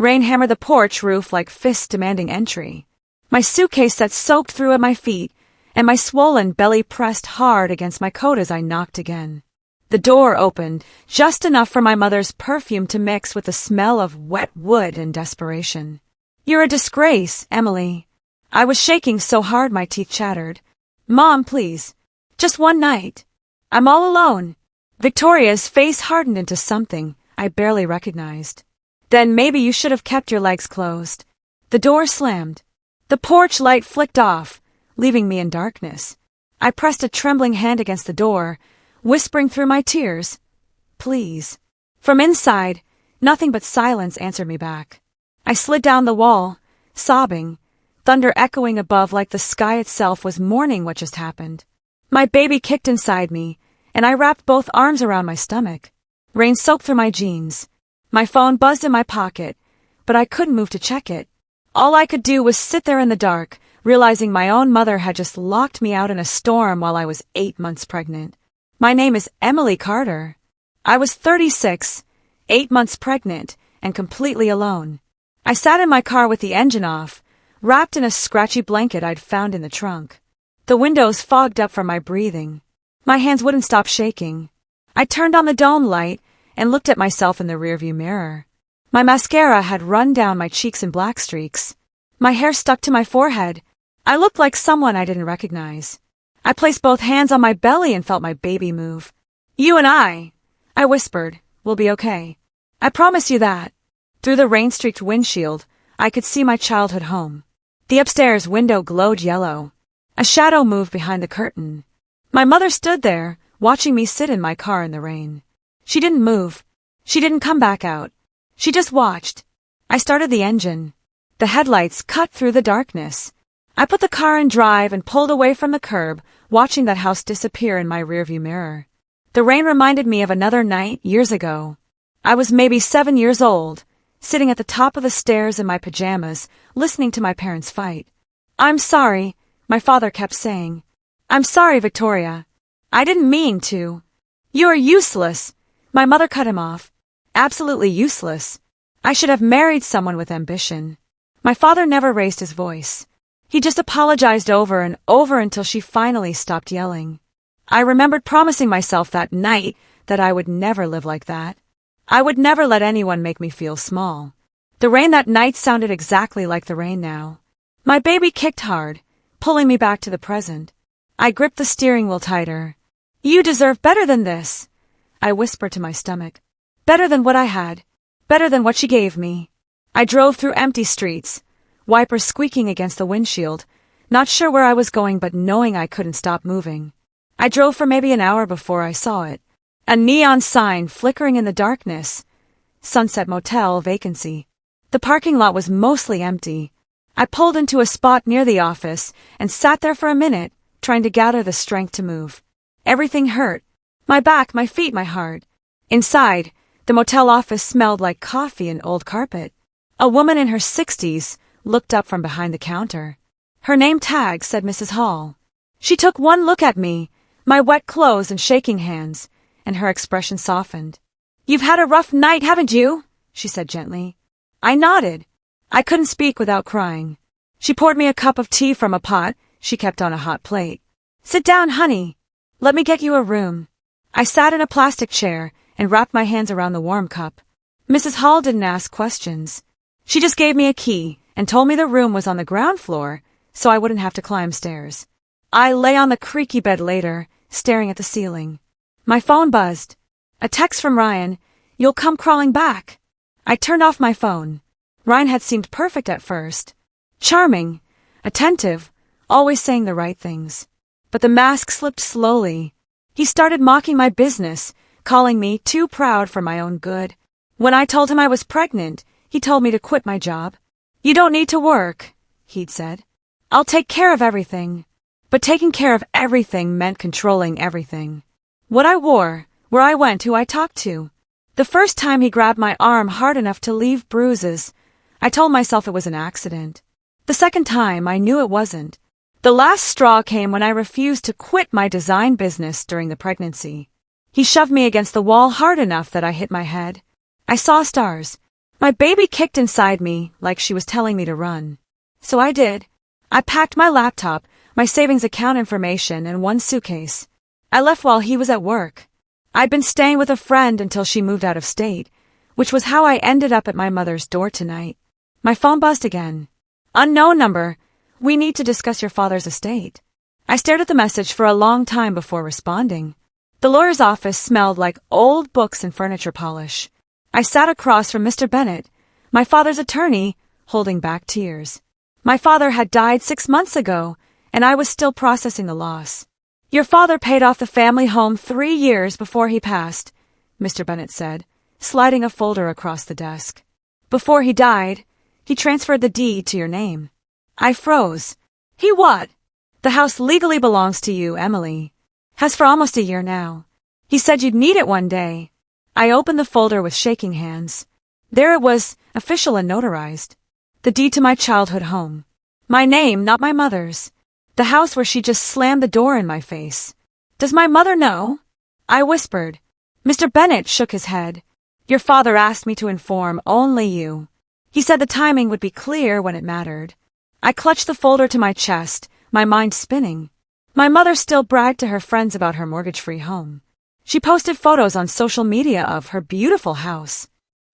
Rain hammered the porch roof like fists demanding entry. My suitcase sat soaked through at my feet, and my swollen belly pressed hard against my coat as I knocked again. The door opened, just enough for my mother's perfume to mix with the smell of wet wood and desperation. "You're a disgrace, Emily." I was shaking so hard my teeth chattered. "Mom, please. Just one night. I'm all alone." Victoria's face hardened into something I barely recognized. "Then maybe you should have kept your legs closed." The door slammed. The porch light flicked off, leaving me in darkness. I pressed a trembling hand against the door, whispering through my tears, "Please." From inside, nothing but silence answered me back. I slid down the wall, sobbing, thunder echoing above like the sky itself was mourning what just happened. My baby kicked inside me, and I wrapped both arms around my stomach. Rain soaked through my jeans. My phone buzzed in my pocket, but I couldn't move to check it. All I could do was sit there in the dark, realizing my own mother had just locked me out in a storm while I was 8 months pregnant. My name is Emily Carter. I was 36, 8 months pregnant, and completely alone. I sat in my car with the engine off, wrapped in a scratchy blanket I'd found in the trunk. The windows fogged up from my breathing. My hands wouldn't stop shaking. I turned on the dome light and looked at myself in the rearview mirror. My mascara had run down my cheeks in black streaks. My hair stuck to my forehead. I looked like someone I didn't recognize. I placed both hands on my belly and felt my baby move. "You and I whispered, "will be okay. I promise you that." Through the rain-streaked windshield, I could see my childhood home. The upstairs window glowed yellow. A shadow moved behind the curtain. My mother stood there, watching me sit in my car in the rain. She didn't move. She didn't come back out. She just watched. I started the engine. The headlights cut through the darkness. I put the car in drive and pulled away from the curb, watching that house disappear in my rearview mirror. The rain reminded me of another night years ago. I was maybe 7 years old, sitting at the top of the stairs in my pajamas, listening to my parents fight. "I'm sorry," my father kept saying. "I'm sorry, Victoria. I didn't mean to." "You are useless." My mother cut him off. "Absolutely useless. I should have married someone with ambition." My father never raised his voice. He just apologized over and over until she finally stopped yelling. I remembered promising myself that night that I would never live like that. I would never let anyone make me feel small. The rain that night sounded exactly like the rain now. My baby kicked hard, pulling me back to the present. I gripped the steering wheel tighter. "You deserve better than this," I whispered to my stomach. "Better than what I had. Better than what she gave me." I drove through empty streets, wipers squeaking against the windshield, not sure where I was going but knowing I couldn't stop moving. I drove for maybe an hour before I saw it. A neon sign flickering in the darkness. Sunset Motel vacancy. The parking lot was mostly empty. I pulled into a spot near the office and sat there for a minute, trying to gather the strength to move. Everything hurt. My back, my feet, my heart. Inside, the motel office smelled like coffee and old carpet. A woman in her 60s looked up from behind the counter. Her name tag said Mrs. Hall. She took one look at me, my wet clothes and shaking hands, and her expression softened. "You've had a rough night, haven't you?" she said gently. I nodded. I couldn't speak without crying. She poured me a cup of tea from a pot she kept on a hot plate. "Sit down, honey. Let me get you a room." I sat in a plastic chair and wrapped my hands around the warm cup. Mrs. Hall didn't ask questions. She just gave me a key and told me the room was on the ground floor, so I wouldn't have to climb stairs. I lay on the creaky bed later, staring at the ceiling. My phone buzzed. A text from Ryan, "You'll come crawling back." I turned off my phone. Ryan had seemed perfect at first. Charming, attentive, always saying the right things. But the mask slipped slowly. He started mocking my business, calling me too proud for my own good. When I told him I was pregnant, he told me to quit my job. "You don't need to work," he'd said. "I'll take care of everything." But taking care of everything meant controlling everything. What I wore, where I went, who I talked to. The first time he grabbed my arm hard enough to leave bruises, I told myself it was an accident. The second time, I knew it wasn't. The last straw came when I refused to quit my design business during the pregnancy. He shoved me against the wall hard enough that I hit my head. I saw stars. My baby kicked inside me like she was telling me to run. So I did. I packed my laptop, my savings account information, and one suitcase. I left while he was at work. I'd been staying with a friend until she moved out of state, which was how I ended up at my mother's door tonight. My phone buzzed again. Unknown number. We need to discuss your father's estate. I stared at the message for a long time before responding. The lawyer's office smelled like old books and furniture polish. I sat across from Mr. Bennett, my father's attorney, holding back tears. My father had died 6 months ago, and I was still processing the loss. Your father paid off the family home 3 years before he passed, Mr. Bennett said, sliding a folder across the desk. Before he died, he transferred the deed to your name. I froze. He what? The house legally belongs to you, Emily. Has for almost a year now. He said you'd need it one day. I opened the folder with shaking hands. There it was, official and notarized. The deed to my childhood home. My name, not my mother's. The house where she just slammed the door in my face. Does my mother know? I whispered. Mr. Bennett shook his head. Your father asked me to inform only you. He said the timing would be clear when it mattered. I clutched the folder to my chest, my mind spinning. My mother still bragged to her friends about her mortgage-free home. She posted photos on social media of her beautiful house.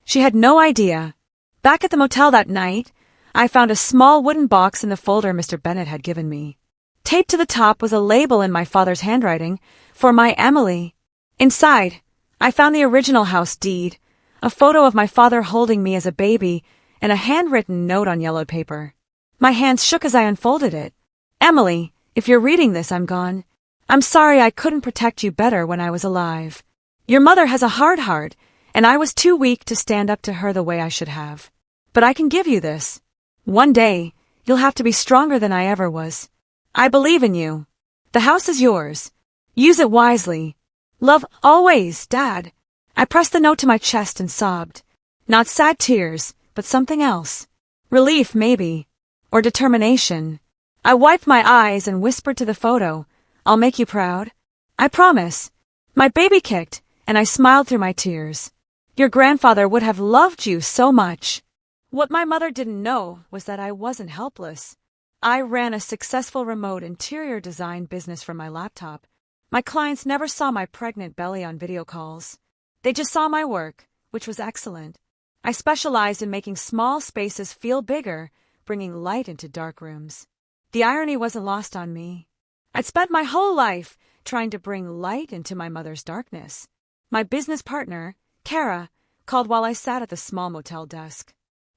She had no idea. Back at the motel that night, I found a small wooden box in the folder Mr. Bennett had given me. Taped to the top was a label in my father's handwriting, for my Emily. Inside, I found the original house deed, a photo of my father holding me as a baby, and a handwritten note on yellowed paper. My hands shook as I unfolded it. Emily, if you're reading this, I'm gone. I'm sorry I couldn't protect you better when I was alive. Your mother has a hard heart, and I was too weak to stand up to her the way I should have. But I can give you this. One day, you'll have to be stronger than I ever was. I believe in you. The house is yours. Use it wisely. Love always, Dad. I pressed the note to my chest and sobbed. Not sad tears, but something else. Relief, maybe. Or determination. I wiped my eyes and whispered to the photo, I'll make you proud. I promise. My baby kicked, and I smiled through my tears. Your grandfather would have loved you so much. What my mother didn't know was that I wasn't helpless. I ran a successful remote interior design business from my laptop. My clients never saw my pregnant belly on video calls. They just saw my work, which was excellent. I specialized in making small spaces feel bigger, bringing light into dark rooms. The irony wasn't lost on me. I'd spent my whole life trying to bring light into my mother's darkness. My business partner, Kara, called while I sat at the small motel desk.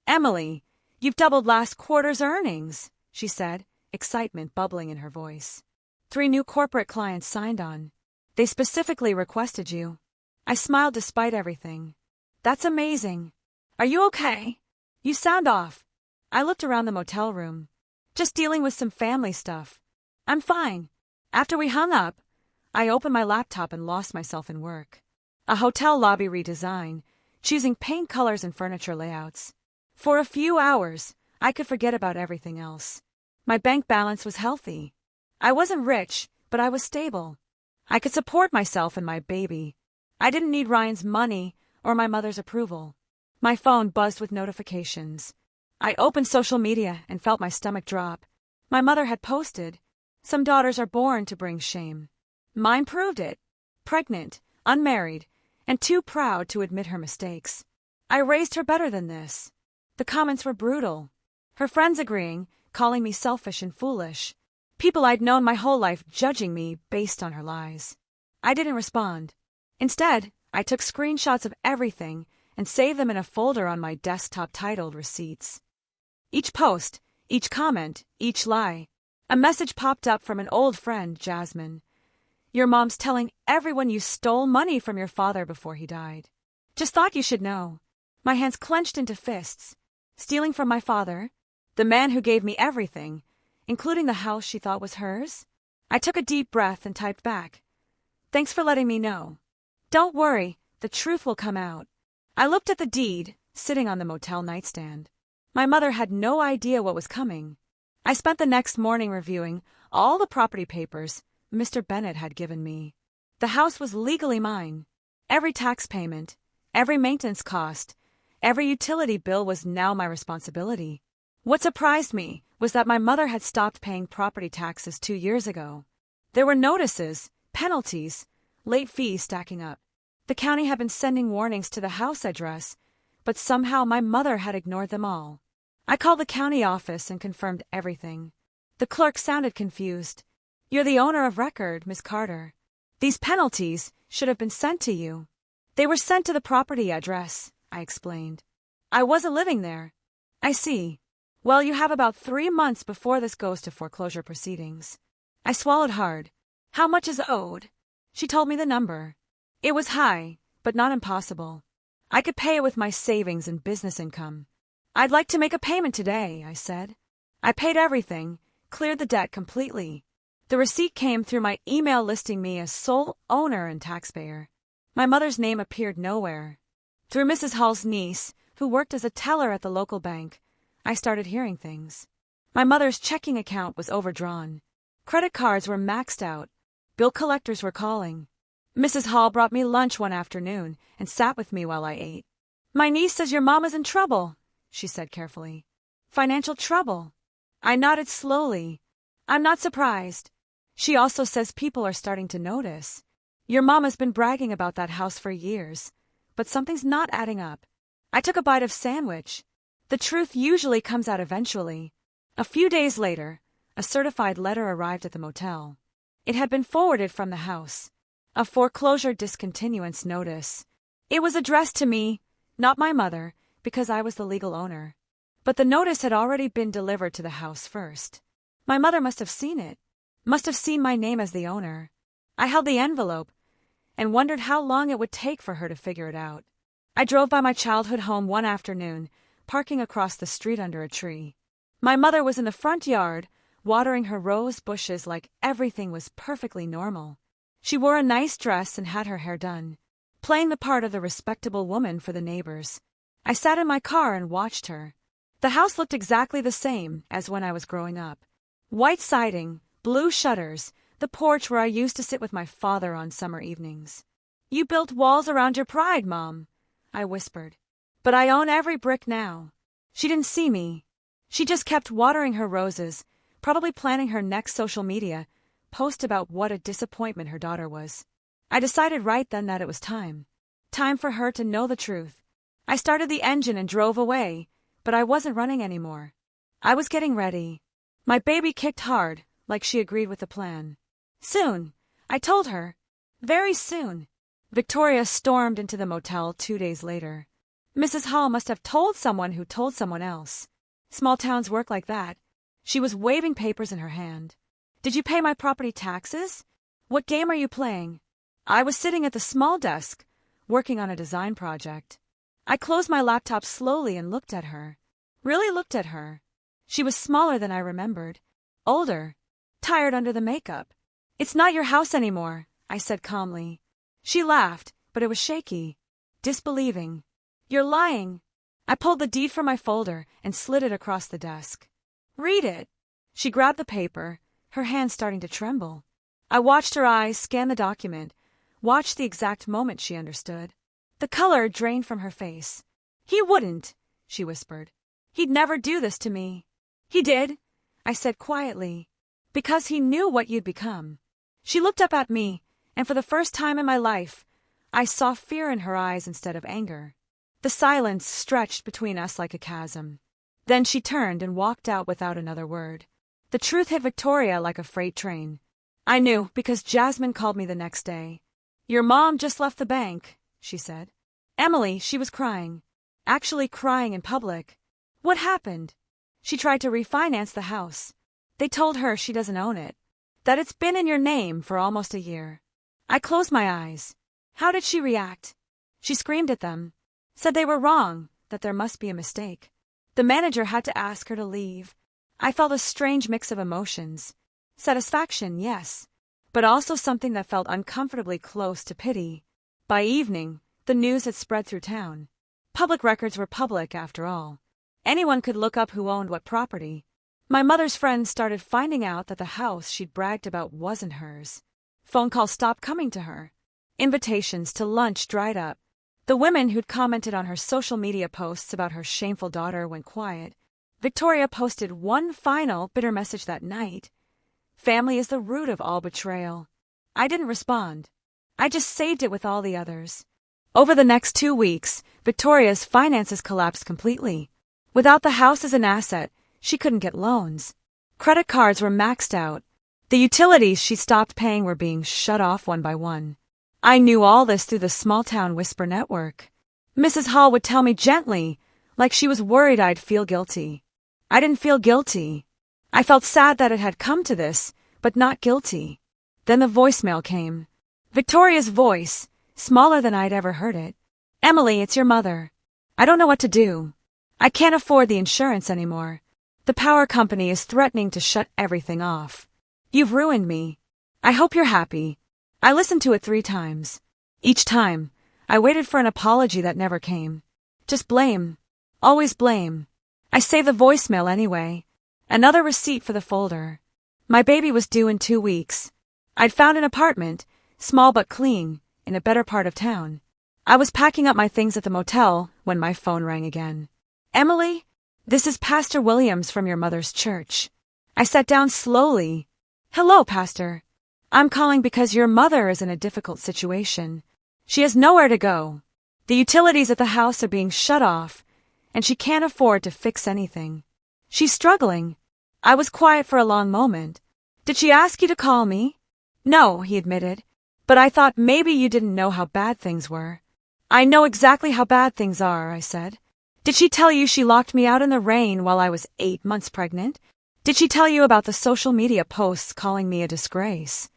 Emily, you've doubled last quarter's earnings, she said, excitement bubbling in her voice. 3 new corporate clients signed on. They specifically requested you. I smiled despite everything. That's amazing. Are you okay? You sound off. I looked around the motel room. Just dealing with some family stuff. I'm fine. After we hung up, I opened my laptop and lost myself in work. A hotel lobby redesign, choosing paint colors and furniture layouts. For a few hours, I could forget about everything else. My bank balance was healthy. I wasn't rich, but I was stable. I could support myself and my baby. I didn't need Ryan's money or my mother's approval. My phone buzzed with notifications. I opened social media and felt my stomach drop. My mother had posted, "Some daughters are born to bring shame." Mine proved it. Pregnant, unmarried, and too proud to admit her mistakes. I raised her better than this. The comments were brutal. Her friends agreeing, calling me selfish and foolish. People I'd known my whole life judging me based on her lies. I didn't respond. Instead, I took screenshots of everything and saved them in a folder on my desktop titled Receipts. Each post, each comment, each lie. A message popped up from an old friend, Jasmine. Your mom's telling everyone you stole money from your father before he died. Just thought you should know. My hands clenched into fists. Stealing from my father, the man who gave me everything, including the house she thought was hers? I took a deep breath and typed back. Thanks for letting me know. Don't worry, the truth will come out. I looked at the deed, sitting on the motel nightstand. My mother had no idea what was coming. I spent the next morning reviewing all the property papers Mr. Bennett had given me. The house was legally mine. Every tax payment, every maintenance cost, Every utility bill was now my responsibility. What surprised me was that my mother had stopped paying property taxes 2 years ago. There were notices, penalties, late fees stacking up. The county had been sending warnings to the house address, but somehow my mother had ignored them all. I called the county office and confirmed everything. The clerk sounded confused. "You're the owner of record, Miss Carter. These penalties should have been sent to you." "They were sent to the property address," I explained. "I wasn't living there." "I see. Well, you have about 3 months before this goes to foreclosure proceedings." I swallowed hard. "How much is owed?" She told me the number. It was high, but not impossible. I could pay it with my savings and business income. "I'd like to make a payment today," I said. I paid everything, cleared the debt completely. The receipt came through my email listing me as sole owner and taxpayer. My mother's name appeared nowhere. Through Mrs. Hall's niece, who worked as a teller at the local bank, I started hearing things. My mother's checking account was overdrawn. Credit cards were maxed out. Bill collectors were calling. Mrs. Hall brought me lunch one afternoon and sat with me while I ate. "My niece says your mom is in trouble," she said carefully. "Financial trouble." I nodded slowly. "I'm not surprised. She also says people are starting to notice. Your mom has been bragging about that house for years, but something's not adding up." I took a bite of sandwich. The truth usually comes out eventually. A few days later, a certified letter arrived at the motel. It had been forwarded from the house. A foreclosure discontinuance notice. It was addressed to me, not my mother, because I was the legal owner. But the notice had already been delivered to the house first. My mother must have seen it, must have seen my name as the owner. I held the envelope and wondered how long it would take for her to figure it out. I drove by my childhood home one afternoon, parking across the street under a tree. My mother was in the front yard, watering her rose bushes like everything was perfectly normal. She wore a nice dress and had her hair done, playing the part of the respectable woman for the neighbors. I sat in my car and watched her. The house looked exactly the same as when I was growing up. White siding, blue shutters, the porch where I used to sit with my father on summer evenings. "You built walls around your pride, Mom," I whispered. "But I own every brick now." She didn't see me. She just kept watering her roses, probably planning her next social media post about what a disappointment her daughter was. I decided right then that it was time. Time for her to know the truth. I started the engine and drove away, but I wasn't running anymore. I was getting ready. My baby kicked hard, like she agreed with the plan. Soon, I told her. Very soon. Victoria stormed into the motel 2 days later. Mrs. Hall must have told someone who told someone else. Small towns work like that. She was waving papers in her hand. "Did you pay my property taxes? What game are you playing?" I was sitting at the small desk, working on a design project. I closed my laptop slowly and looked at her. Really looked at her. She was smaller than I remembered. Older. Tired under the makeup. "It's not your house anymore," I said calmly. She laughed, but it was shaky. Disbelieving. "You're lying." I pulled the deed from my folder and slid it across the desk. "Read it." She grabbed the paper, her hand starting to tremble. I watched her eyes scan the document, watched the exact moment she understood. The color drained from her face. "He wouldn't," she whispered. "He'd never do this to me." "He did," I said quietly, "because he knew what you'd become." She looked up at me, and for the first time in my life, I saw fear in her eyes instead of anger. The silence stretched between us like a chasm. Then she turned and walked out without another word. The truth hit Victoria like a freight train. I knew because Jasmine called me the next day. "Your mom just left the bank," she said. "Emily, she was crying. Actually crying in public." "What happened?" "She tried to refinance the house. They told her she doesn't own it. That it's been in your name for almost a year." I closed my eyes. How did she react? She screamed at them. Said they were wrong, that there must be a mistake. The manager had to ask her to leave. I felt a strange mix of emotions. Satisfaction, yes, but also something that felt uncomfortably close to pity. By evening, the news had spread through town. Public records were public, after all. Anyone could look up who owned what property. My mother's friends started finding out that the house she'd bragged about wasn't hers. Phone calls stopped coming to her. Invitations to lunch dried up. The women who'd commented on her social media posts about her shameful daughter went quiet. Victoria posted one final bitter message that night. Family is the root of all betrayal. I didn't respond. I just saved it with all the others. Over the next 2 weeks, Victoria's finances collapsed completely. Without the house as an asset, she couldn't get loans. Credit cards were maxed out. The utilities she stopped paying were being shut off one by one. I knew all this through the small-town whisper network. Mrs. Hall would tell me gently, like she was worried I'd feel guilty. I didn't feel guilty. I felt sad that it had come to this, but not guilty. Then the voicemail came. Victoria's voice, smaller than I'd ever heard it. Emily, it's your mother. I don't know what to do. I can't afford the insurance anymore. The power company is threatening to shut everything off. You've ruined me. I hope you're happy. I listened to it 3 times. Each time, I waited for an apology that never came. Just blame. Always blame. I saved the voicemail anyway. Another receipt for the folder. My baby was due in 2 weeks. I'd found an apartment, small but clean, in a better part of town. I was packing up my things at the motel when my phone rang again. Emily, this is Pastor Williams from your mother's church. I sat down slowly. Hello, Pastor. I'm calling because your mother is in a difficult situation. She has nowhere to go. The utilities at the house are being shut off, and she can't afford to fix anything. She's struggling. I was quiet for a long moment. Did she ask you to call me? No, he admitted, but I thought maybe you didn't know how bad things were. I know exactly how bad things are, I said. Did she tell you she locked me out in the rain while I was 8 months pregnant? Did she tell you about the social media posts calling me a disgrace?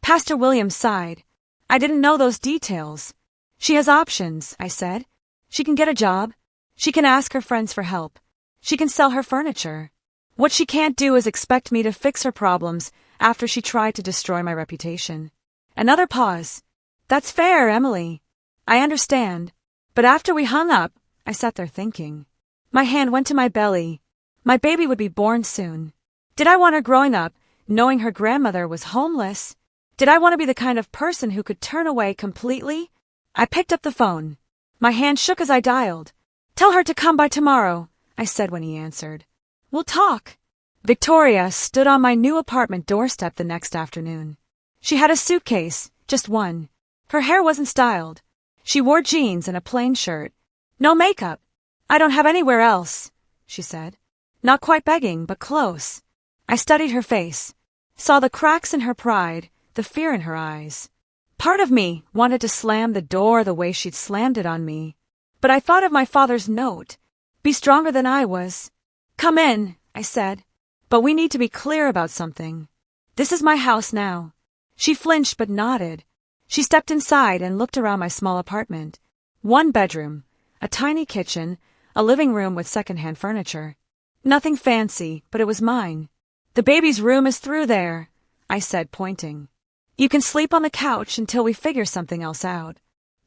Pastor Williams sighed. I didn't know those details. She has options, I said. She can get a job. She can ask her friends for help. She can sell her furniture. What she can't do is expect me to fix her problems after she tried to destroy my reputation. Another pause. That's fair, Emily. I understand. But after we hung up, I sat there thinking. My hand went to my belly. My baby would be born soon. Did I want her growing up, knowing her grandmother was homeless? Did I want to be the kind of person who could turn away completely? I picked up the phone. My hand shook as I dialed. Tell her to come by tomorrow, I said when he answered. We'll talk. Victoria stood on my new apartment doorstep the next afternoon. She had a suitcase, just one. Her hair wasn't styled. She wore jeans and a plain shirt. No makeup. I don't have anywhere else, she said. Not quite begging, but close. I studied her face, saw the cracks in her pride, the fear in her eyes. Part of me wanted to slam the door the way she'd slammed it on me. But I thought of my father's note. Be stronger than I was. Come in, I said. But we need to be clear about something. This is my house now. She flinched but nodded. She stepped inside and looked around my small apartment. 1 bedroom, a tiny kitchen, a living room with secondhand furniture. Nothing fancy, but it was mine. The baby's room is through there, I said, pointing. You can sleep on the couch until we figure something else out.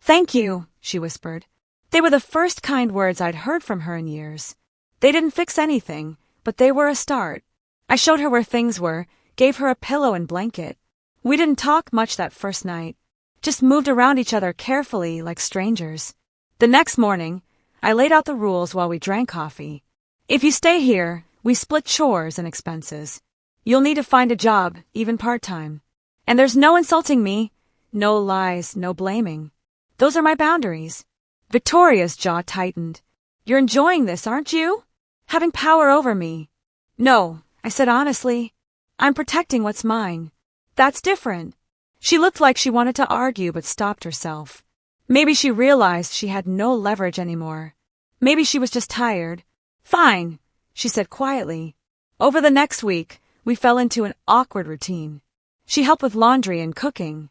Thank you, she whispered. They were the first kind words I'd heard from her in years. They didn't fix anything, but they were a start. I showed her where things were, gave her a pillow and blanket. We didn't talk much that first night, just moved around each other carefully like strangers. The next morning, I laid out the rules while we drank coffee. If you stay here, we split chores and expenses. You'll need to find a job, even part-time. And there's no insulting me, no lies, no blaming. Those are my boundaries. Victoria's jaw tightened. You're enjoying this, aren't you? Having power over me. No, I said honestly. I'm protecting what's mine. That's different. She looked like she wanted to argue but stopped herself. Maybe she realized she had no leverage anymore. Maybe she was just tired. Fine, she said quietly. Over the next week, we fell into an awkward routine. She helped with laundry and cooking.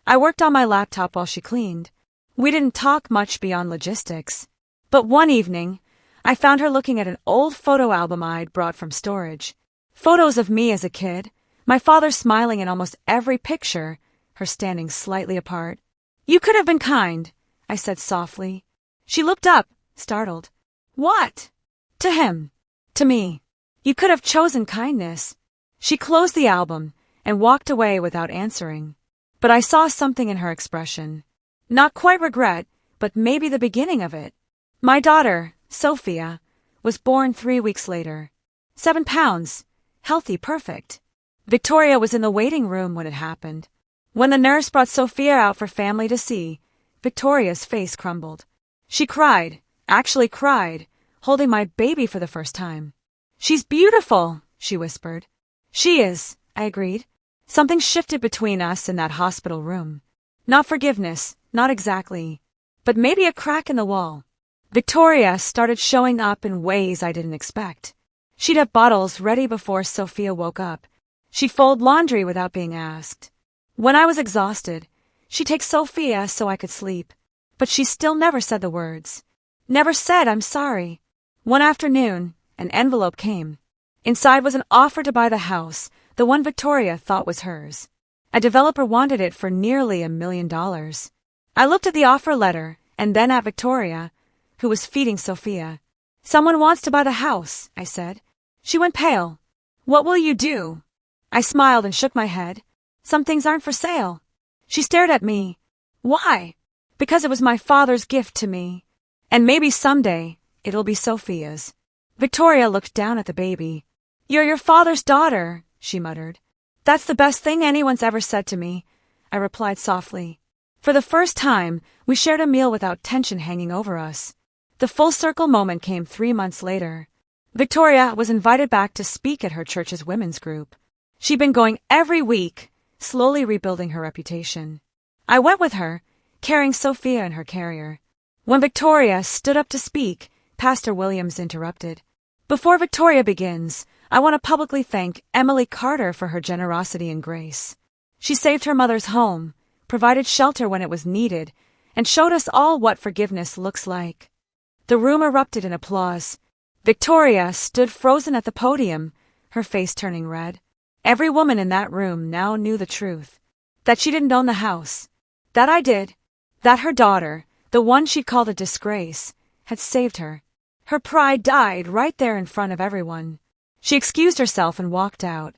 I worked on my laptop while she cleaned. We didn't talk much beyond logistics. But one evening, I found her looking at an old photo album I'd brought from storage. Photos of me as a kid, my father smiling in almost every picture, her standing slightly apart. You could have been kind, I said softly. She looked up, startled. What? To him. To me. You could have chosen kindness. She closed the album and walked away without answering. But I saw something in her expression. Not quite regret, but maybe the beginning of it. My daughter, Sophia, was born 3 weeks later. 7 pounds. Healthy, perfect. Victoria was in the waiting room when it happened. When the nurse brought Sophia out for family to see, Victoria's face crumbled. She cried, actually cried, holding my baby for the first time. "She's beautiful," she whispered. "She is," I agreed. Something shifted between us in that hospital room. Not forgiveness, not exactly, but maybe a crack in the wall. Victoria started showing up in ways I didn't expect. She'd have bottles ready before Sophia woke up. She'd fold laundry without being asked. When I was exhausted, she'd take Sophia so I could sleep, but she still never said the words. Never said "I'm sorry." One afternoon, an envelope came. Inside was an offer to buy the house, the one Victoria thought was hers. A developer wanted it for nearly $1 million. I looked at the offer letter and then at Victoria, who was feeding Sophia. "Someone wants to buy the house," I said. She went pale. "What will you do?" I smiled and shook my head. "Some things aren't for sale." She stared at me. "Why?" "Because it was my father's gift to me. And maybe someday it'll be Sophia's." Victoria looked down at the baby. "You're your father's daughter," she muttered. "That's the best thing anyone's ever said to me," I replied softly. For the first time, we shared a meal without tension hanging over us. The full circle moment came 3 months later. Victoria was invited back to speak at her church's women's group. She'd been going every week, slowly rebuilding her reputation. I went with her, carrying Sophia in her carrier. When Victoria stood up to speak, Pastor Williams interrupted. "Before Victoria begins, I want to publicly thank Emily Carter for her generosity and grace. She saved her mother's home, provided shelter when it was needed, and showed us all what forgiveness looks like." The room erupted in applause. Victoria stood frozen at the podium, her face turning red. Every woman in that room now knew the truth. That she didn't own the house. That I did. That her daughter, the one she'd called a disgrace, had saved her. Her pride died right there in front of everyone. She excused herself and walked out.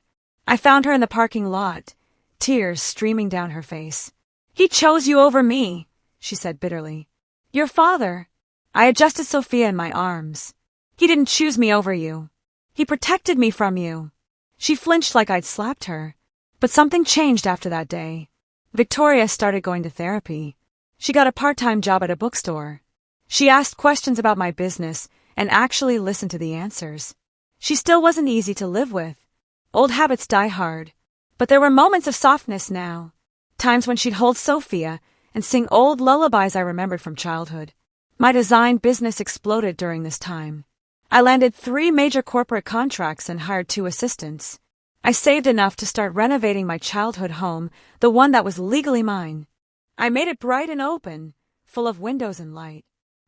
I found her in the parking lot, tears streaming down her face. "He chose you over me," she said bitterly. "Your father." I adjusted Sophia in my arms. "He didn't choose me over you. He protected me from you." She flinched like I'd slapped her. But something changed after that day. Victoria started going to therapy. She got a part-time job at a bookstore. She asked questions about my business and actually listened to the answers. She still wasn't easy to live with. Old habits die hard. But there were moments of softness now. Times when she'd hold Sophia and sing old lullabies I remembered from childhood. My design business exploded during this time. I landed 3 major corporate contracts and hired 2 assistants. I saved enough to start renovating my childhood home, the one that was legally mine. I made it bright and open, full of windows and light.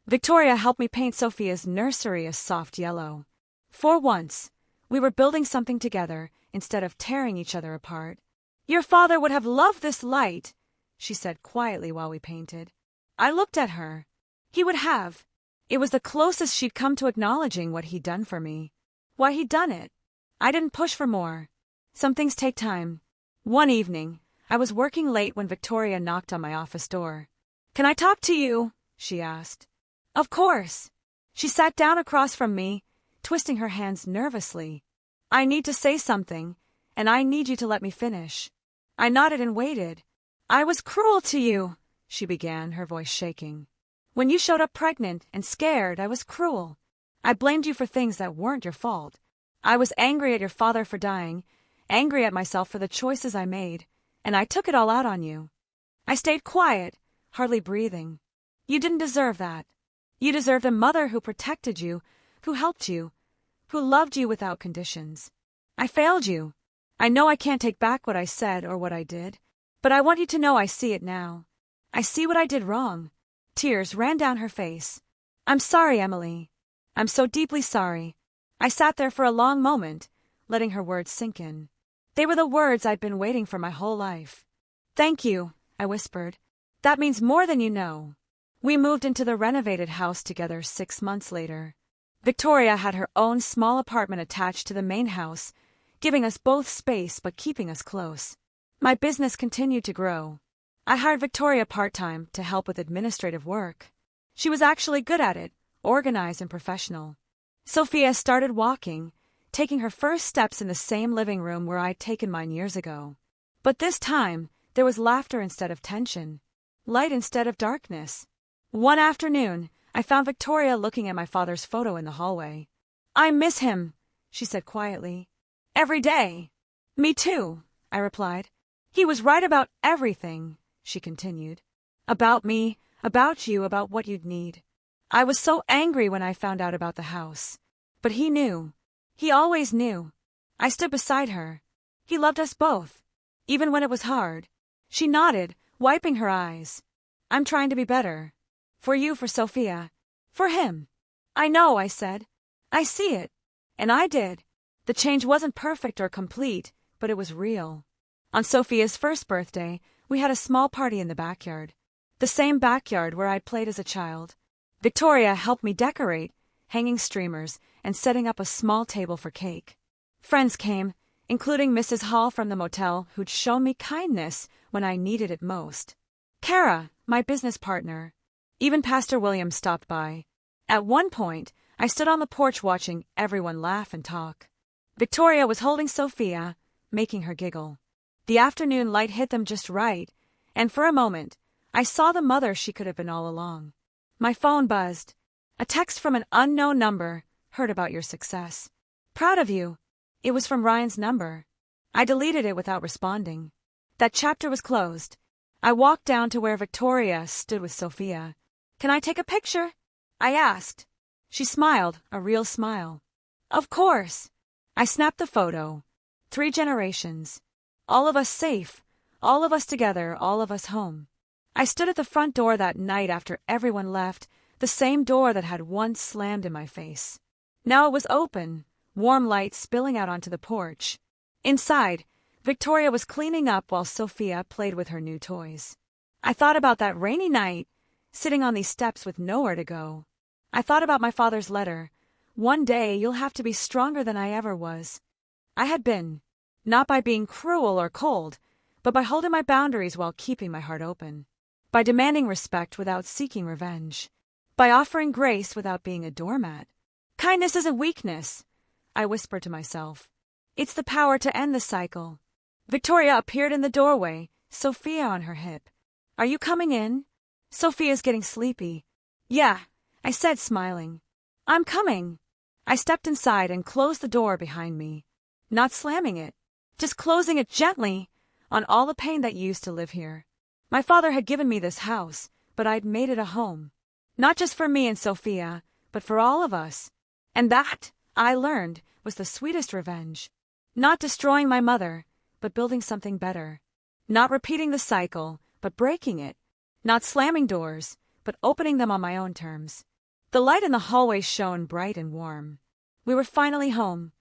Victoria helped me paint Sophia's nursery a soft yellow. For once, we were building something together instead of tearing each other apart. "Your father would have loved this light," she said quietly while we painted. I looked at her. He would have. It was the closest she'd come to acknowledging what he'd done for me. Why he'd done it. I didn't push for more. Some things take time. One evening, I was working late when Victoria knocked on my office door. "Can I talk to you?" she asked. "Of course." She sat down across from me, twisting her hands nervously. "I need to say something, and I need you to let me finish." I nodded and waited. "I was cruel to you," she began, her voice shaking. "When you showed up pregnant and scared, I was cruel. I blamed you for things that weren't your fault. I was angry at your father for dying, angry at myself for the choices I made, and I took it all out on you. I stayed quiet, hardly breathing. You didn't deserve that. You deserved a mother who protected you, who helped you, who loved you without conditions. I failed you. I know I can't take back what I said or what I did, but I want you to know I see it now. I see what I did wrong." Tears ran down her face. "I'm sorry, Emily. I'm so deeply sorry." I sat there for a long moment, letting her words sink in. They were the words I'd been waiting for my whole life. "Thank you," I whispered. "That means more than you know." We moved into the renovated house together 6 months later. Victoria had her own small apartment attached to the main house, giving us both space but keeping us close. My business continued to grow. I hired Victoria part-time to help with administrative work. She was actually good at it, organized and professional. Sophia started walking, taking her first steps in the same living room where I'd taken mine years ago. But this time, there was laughter instead of tension, light instead of darkness. One afternoon, I found Victoria looking at my father's photo in the hallway. "I miss him," she said quietly. "Every day." "Me too," I replied. "He was right about everything," she continued. "About me, about you, about what you'd need. I was so angry when I found out about the house. But he knew. He always knew. I stood beside her. He loved us both, even when it was hard." She nodded, wiping her eyes. "I'm trying to be better. For you, for Sophia. For him." "I know," I said. "I see it." And I did. The change wasn't perfect or complete, but it was real. On Sophia's first birthday, we had a small party in the backyard. The same backyard where I'd played as a child. Victoria helped me decorate, hanging streamers and setting up a small table for cake. Friends came, including Mrs. Hall from the motel, who'd shown me kindness when I needed it most. Kara, my business partner. Even Pastor William stopped by. At one point, I stood on the porch watching everyone laugh and talk. Victoria was holding Sophia, making her giggle. The afternoon light hit them just right, and for a moment, I saw the mother she could have been all along. My phone buzzed. A text from an unknown number. "Heard about your success. Proud of you." It was from Ryan's number. I deleted it without responding. That chapter was closed. I walked down to where Victoria stood with Sophia. "Can I take a picture?" I asked. She smiled, a real smile. "Of course." I snapped the photo. 3 generations. All of us safe. All of us together, all of us home. I stood at the front door that night after everyone left, the same door that had once slammed in my face. Now it was open, warm light spilling out onto the porch. Inside, Victoria was cleaning up while Sophia played with her new toys. I thought about that rainy night, sitting on these steps with nowhere to go. I thought about my father's letter. "One day you'll have to be stronger than I ever was." I had been, not by being cruel or cold, but by holding my boundaries while keeping my heart open. By demanding respect without seeking revenge. By offering grace without being a doormat. "Kindness isn't weakness," I whispered to myself. "It's the power to end the cycle." Victoria appeared in the doorway, Sophia on her hip. "Are you coming in?" "Sophia's getting sleepy." "Yeah," I said, smiling. "I'm coming." I stepped inside and closed the door behind me. Not slamming it, just closing it gently on all the pain that used to live here. My father had given me this house, but I'd made it a home. Not just for me and Sophia, but for all of us. And that, I learned, was the sweetest revenge. Not destroying my mother, but building something better. Not repeating the cycle, but breaking it. Not slamming doors, but opening them on my own terms. The light in the hallway shone bright and warm. We were finally home.